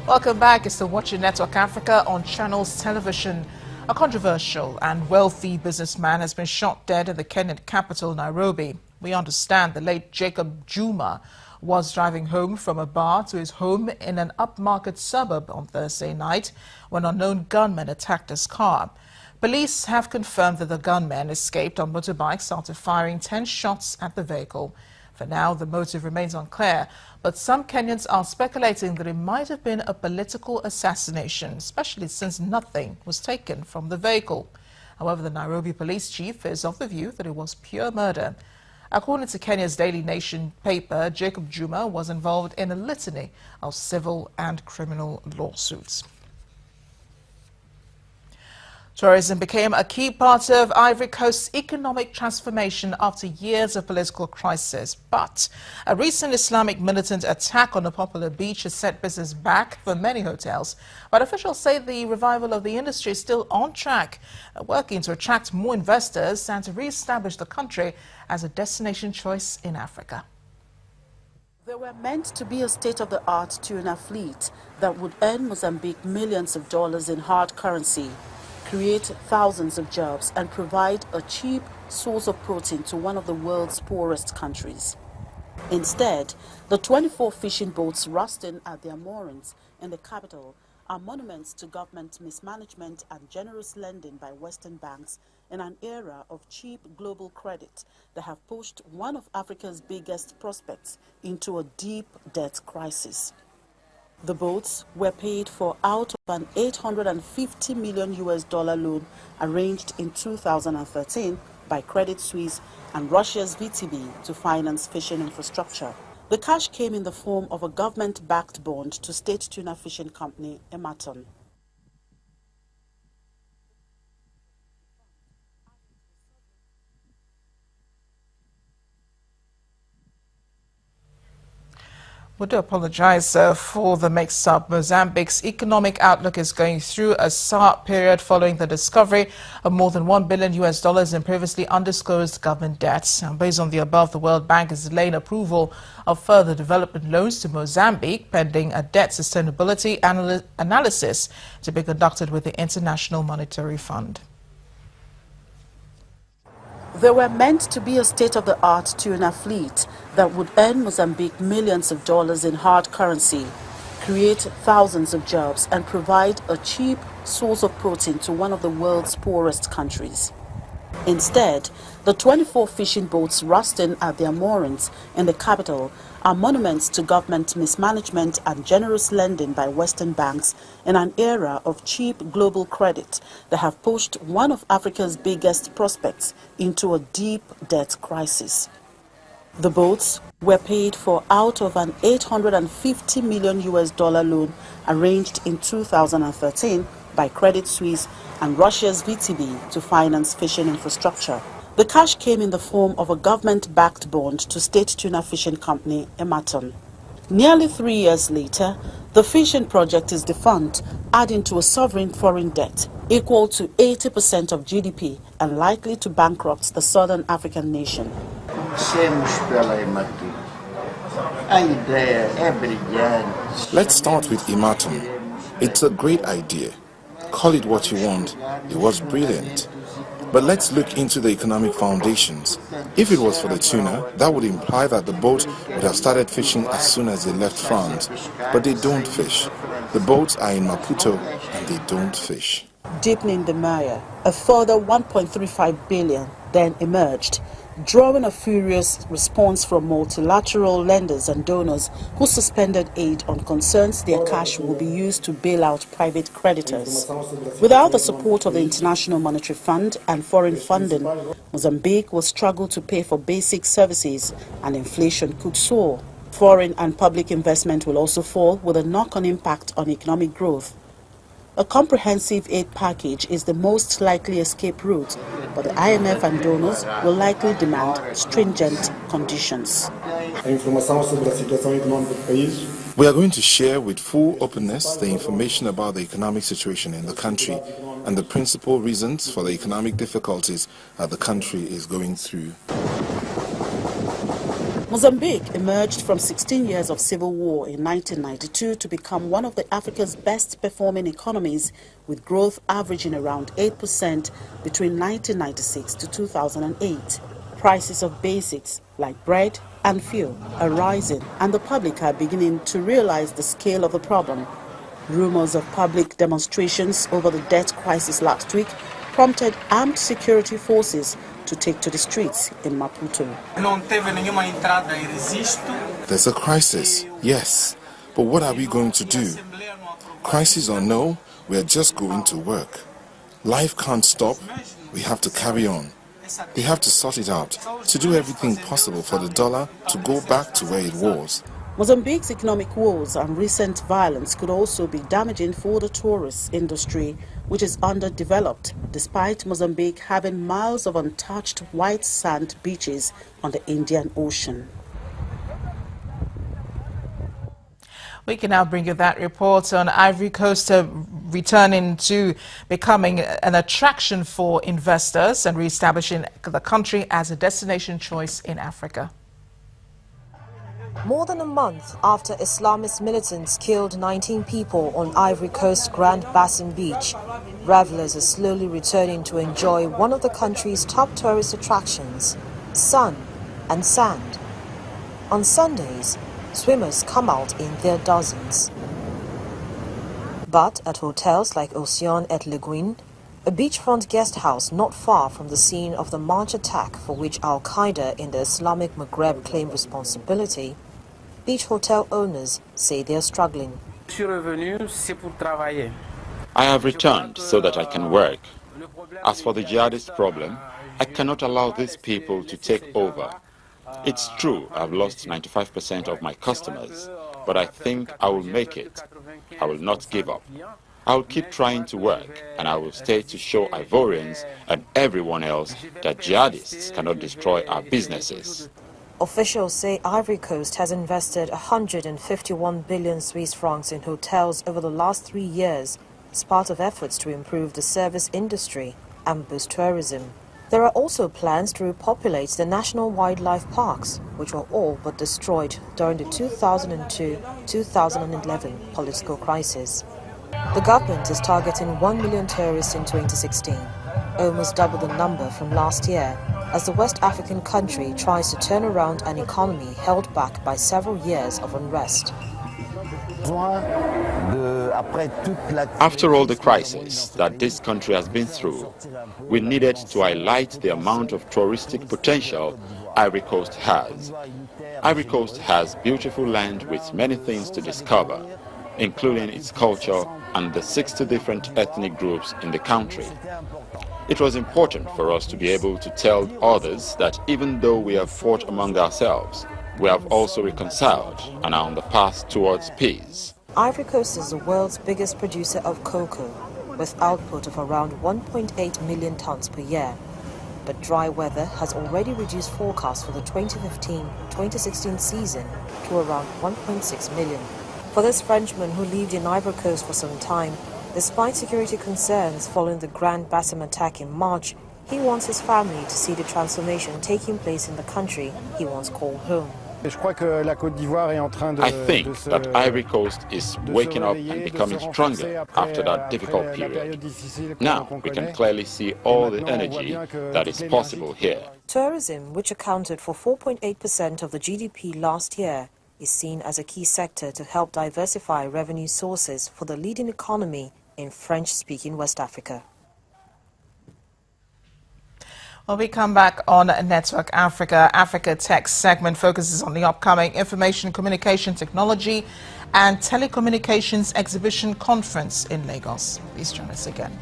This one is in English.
Welcome back. It's the Watching Network Africa on Channels Television. A controversial and wealthy businessman has been shot dead in the Kenyan capital, Nairobi. We understand the late Jacob Juma was driving home from a bar to his home in an upmarket suburb on Thursday night when unknown gunmen attacked his car. Police have confirmed that the gunmen escaped on motorbikes after firing 10 shots at the vehicle. For now, the motive remains unclear, but some Kenyans are speculating that it might have been a political assassination, especially since nothing was taken from the vehicle. However, the Nairobi police chief is of the view that it was pure murder. According to Kenya's Daily Nation paper, Jacob Juma was involved in a litany of civil and criminal lawsuits. Tourism became a key part of Ivory Coast's economic transformation after years of political crisis. But a recent Islamic militant attack on a popular beach has set business back for many hotels. But officials say the revival of the industry is still on track, working to attract more investors and to re-establish the country as a destination choice in Africa. There were meant to be a state-of-the-art tuna fleet that would earn Mozambique millions of dollars in hard currency, create thousands of jobs and provide a cheap source of protein to one of the world's poorest countries. Instead, the 24 fishing boats rusting at their moorings in the capital are monuments to government mismanagement and generous lending by Western banks in an era of cheap global credit that have pushed one of Africa's biggest prospects into a deep debt crisis. The boats were paid for out of an $850 million loan arranged in 2013 by Credit Suisse and Russia's VTB to finance fishing infrastructure. The cash came in the form of a government-backed bond to state tuna fishing company Ematon. We do apologize for the mix-up. Mozambique's economic outlook is going through a sour period following the discovery of more than $1 billion in previously undisclosed government debts. And based on the above, the World Bank is delaying approval of further development loans to Mozambique, pending a debt sustainability analysis to be conducted with the International Monetary Fund. There were meant to be a state-of-the-art tuna fleet that would earn Mozambique millions of dollars in hard currency, create thousands of jobs and provide a cheap source of protein to one of the world's poorest countries. Instead, the 24 fishing boats rusting at their moorings in the capital are monuments to government mismanagement and generous lending by Western banks in an era of cheap global credit that have pushed one of Africa's biggest prospects into a deep debt crisis. The boats were paid for out of an $850 million loan arranged in 2013 by Credit Suisse and Russia's VTB to finance fishing infrastructure. The cash came in the form of a government-backed bond to state tuna fishing company Ematon. Nearly 3 years later, the fishing project is defunct, adding to a sovereign foreign debt equal to 80% of GDP and likely to bankrupt the southern African nation. Let's start with Ematon. It's a great idea. Call it what you want. It was brilliant. But let's look into the economic foundations. If it was for the tuna, that would imply that the boat would have started fishing as soon as they left France. But they don't fish. The boats are in Maputo and they don't fish. Deepening the mire, a further $1.35 billion then emerged, drawing a furious response from multilateral lenders and donors who suspended aid on concerns their cash will be used to bail out private creditors. Without the support of the International Monetary Fund and foreign funding, Mozambique will struggle to pay for basic services and inflation could soar. Foreign and public investment will also fall with a knock-on impact on economic growth. A comprehensive aid package is the most likely escape route, but the IMF and donors will likely demand stringent conditions. We are going to share with full openness the information about the economic situation in the country and the principal reasons for the economic difficulties that the country is going through. Mozambique emerged from 16 years of civil war in 1992 to become one of Africa's best performing economies, with growth averaging around 8% between 1996 to 2008. Prices of basics like bread and fuel are rising, and the public are beginning to realize the scale of the problem. Rumors of public demonstrations over the debt crisis last week prompted armed security forces to take to the streets in Maputo. There's a crisis, yes, but what are we going to do? Crisis or no, we're just going to work. Life can't stop, we have to carry on. We have to sort it out, to do everything possible for the dollar to go back to where it was. Mozambique's economic woes and recent violence could also be damaging for the tourist industry, which is underdeveloped, despite Mozambique having miles of untouched white sand beaches on the Indian Ocean. We can now bring you that report on Ivory Coast returning to becoming an attraction for investors and re-establishing the country as a destination choice in Africa. More than a month after Islamist militants killed 19 people on Ivory Coast Grand Bassam Beach, revelers are slowly returning to enjoy one of the country's top tourist attractions, sun and sand. On Sundays, swimmers come out in their dozens. But at hotels like Océan et Leguine, a beachfront guest house not far from the scene of the March attack for which Al-Qaeda in the Islamic Maghreb claim responsibility, beach hotel owners say they are struggling. I have returned so that I can work. As for the jihadist problem, I cannot allow these people to take over. It's true I've lost 95% of my customers, but I think I will make it. I will not give up. I will keep trying to work, and I will stay to show Ivorians and everyone else that jihadists cannot destroy our businesses. Officials say Ivory Coast has invested 151 billion Swiss francs in hotels over the last 3 years as part of efforts to improve the service industry and boost tourism. There are also plans to repopulate the national wildlife parks, which were all but destroyed during the 2002-2011 political crisis. The government is targeting 1 million tourists in 2016, almost double the number from last year, as the West African country tries to turn around an economy held back by several years of unrest. After all the crisis that this country has been through, we needed to highlight the amount of touristic potential Ivory Coast has. Ivory Coast has beautiful land with many things to discover, including its culture and the 60 different ethnic groups in the country. It was important for us to be able to tell others that even though we have fought among ourselves, we have also reconciled and are on the path towards peace. Ivory Coast is the world's biggest producer of cocoa, with output of around 1.8 million tons per year. But dry weather has already reduced forecasts for the 2015-2016 season to around 1.6 million. For this Frenchman who lived in Ivory Coast for some time, despite security concerns following the Grand Bassam attack in March, he wants his family to see the transformation taking place in the country he once called home. I think that Ivory Coast is waking up and becoming stronger after that difficult period. Now we can clearly see all the energy that is possible here. Tourism, which accounted for 4.8% of the GDP last year, is seen as a key sector to help diversify revenue sources for the leading economy in French-speaking West Africa. When we come back on Network Africa, Africa Tech segment focuses on the upcoming Information Communication Technology and Telecommunications Exhibition Conference in Lagos. Please join us again.